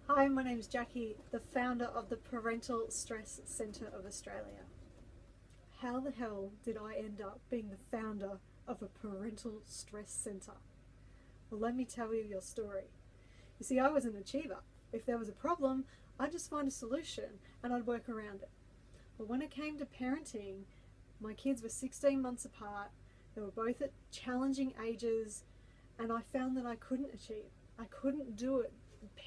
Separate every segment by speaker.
Speaker 1: Hi, my name's Jackie, the founder of the Parental Stress Centre of Australia. How the hell did I end up being the founder of a parental stress centre? Well, let me tell you your story. You see, I was an achiever. If there was a problem, I'd just find a solution and I'd work around it. But when it came to parenting, my kids were 16 months apart, they were both at challenging ages, and I found that I couldn't achieve. I couldn't do it,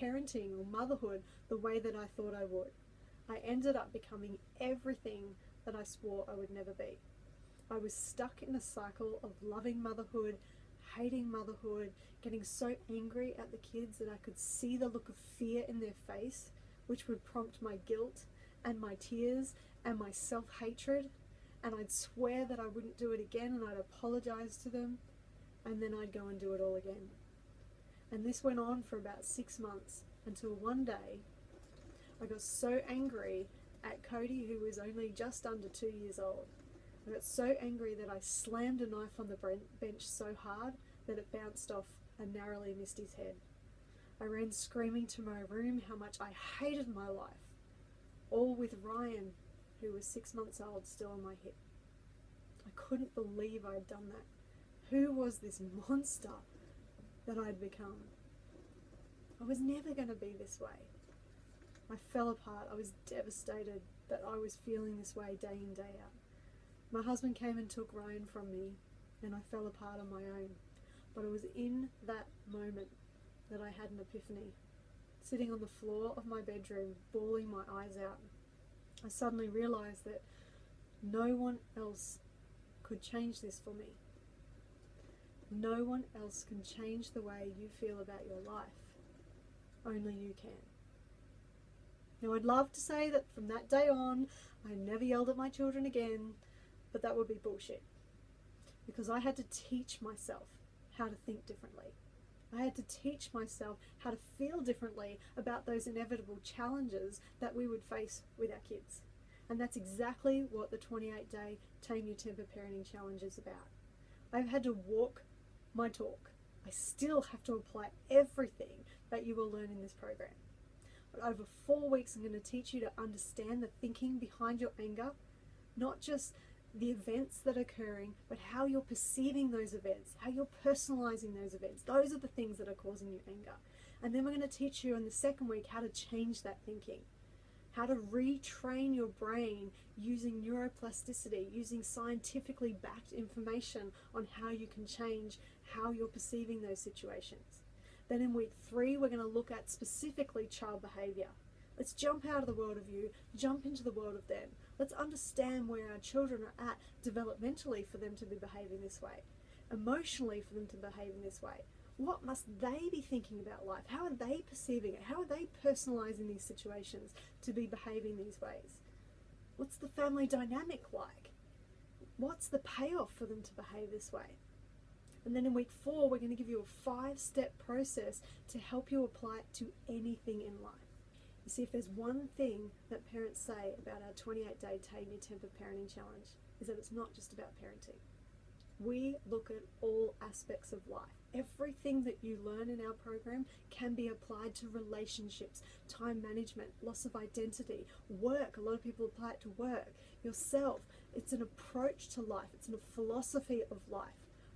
Speaker 1: parenting or motherhood, the way that I thought I would. I ended up becoming everything that I swore I would never be. I was stuck in a cycle of loving motherhood, hating motherhood, getting so angry at the kids that I could see the look of fear in their face, which would prompt my guilt and my tears and my self-hatred. And I'd swear that I wouldn't do it again, and I'd apologize to them, and then I'd go and do it all again. And this went on for about 6 months until one day I got so angry at Cody, who was only just under 2 years old. I got so angry that I slammed a knife on the bench so hard that it bounced off and narrowly missed his head. I ran screaming to my room how much I hated my life, all with Ryan, who was 6 months old, still on my hip. I couldn't believe I had done that. Who was this monster that I'd become? I was never going to be this way. I fell apart. I was devastated that I was feeling this way day in, day out. My husband came and took Ryan from me, and I fell apart on my own. But it was in that moment that I had an epiphany. Sitting on the floor of my bedroom, bawling my eyes out, I suddenly realized that no one else could change this for me. No one else can change the way you feel about your life. Only you can. Now, I'd love to say that from that day on, I never yelled at my children again, but that would be bullshit. Because I had to teach myself how to think differently. I had to teach myself how to feel differently about those inevitable challenges that we would face with our kids. And that's exactly what the 28-day Tame Your Temper Parenting Challenge is about. I've had to walk my talk. I still have to apply everything that you will learn in this program. But over 4 weeks, I'm going to teach you to understand the thinking behind your anger, not just the events that are occurring, but how you're perceiving those events, how you're personalizing those events. Those are the things that are causing you anger. And then we're going to teach you in the second week how to change that thinking, how to retrain your brain using neuroplasticity, using scientifically backed information on how you can change how you're perceiving those situations. Then in week 3, we're going to look at specifically child behavior. Let's jump out of the world of you, jump into the world of them. Let's understand where our children are at developmentally for them to be behaving this way, emotionally for them to behave in this way. What must they be thinking about life? How are they perceiving it? How are they personalizing these situations to be behaving these ways? What's the family dynamic like? What's the payoff for them to behave this way? And then in week 4, we're going to give you a 5-step process to help you apply it to anything in life. You see, if there's one thing that parents say about our 28-day Tame Your Temper Parenting Challenge, is that it's not just about parenting. We look at all aspects of life. Everything that you learn in our program can be applied to relationships, time management, loss of identity, work. A lot of people apply it to work, yourself. It's an approach to life. It's a philosophy of life.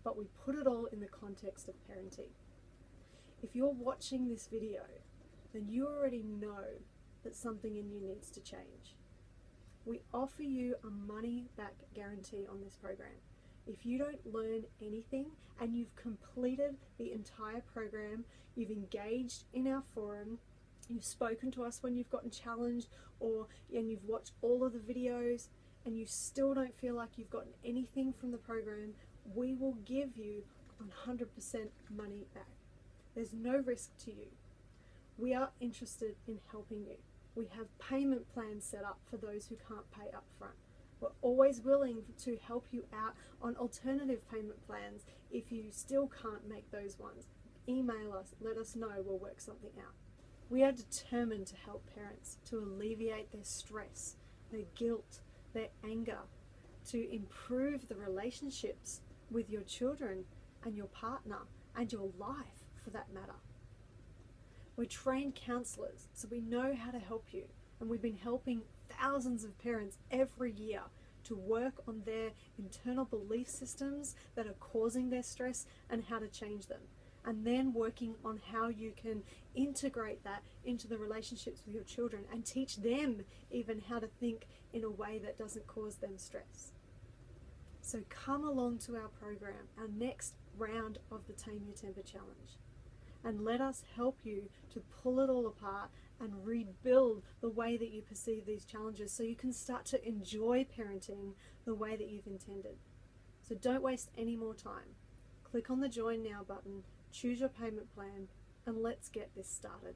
Speaker 1: But we put it all in the context of parenting. If you're watching this video, then you already know that something in you needs to change. We offer you a money-back guarantee on this program. If you don't learn anything and you've completed the entire program, you've engaged in our forum, you've spoken to us when you've gotten challenged, and you've watched all of the videos, and you still don't feel like you've gotten anything from the program, we will give you 100% money back. There's no risk to you. We are interested in helping you. We have payment plans set up for those who can't pay up front. We're always willing to help you out on alternative payment plans if you still can't make those ones. Email us, let us know, we'll work something out. We are determined to help parents to alleviate their stress, their guilt, their anger, to improve the relationships with your children and your partner and your life for that matter. We're trained counsellors, so we know how to help you. And we've been helping thousands of parents every year to work on their internal belief systems that are causing their stress and how to change them. And then working on how you can integrate that into the relationships with your children and teach them even how to think in a way that doesn't cause them stress. So come along to our program, our next round of the Tame Your Temper Challenge, and let us help you to pull it all apart and rebuild the way that you perceive these challenges so you can start to enjoy parenting the way that you've intended. So don't waste any more time. Click on the Join Now button, choose your payment plan, and let's get this started.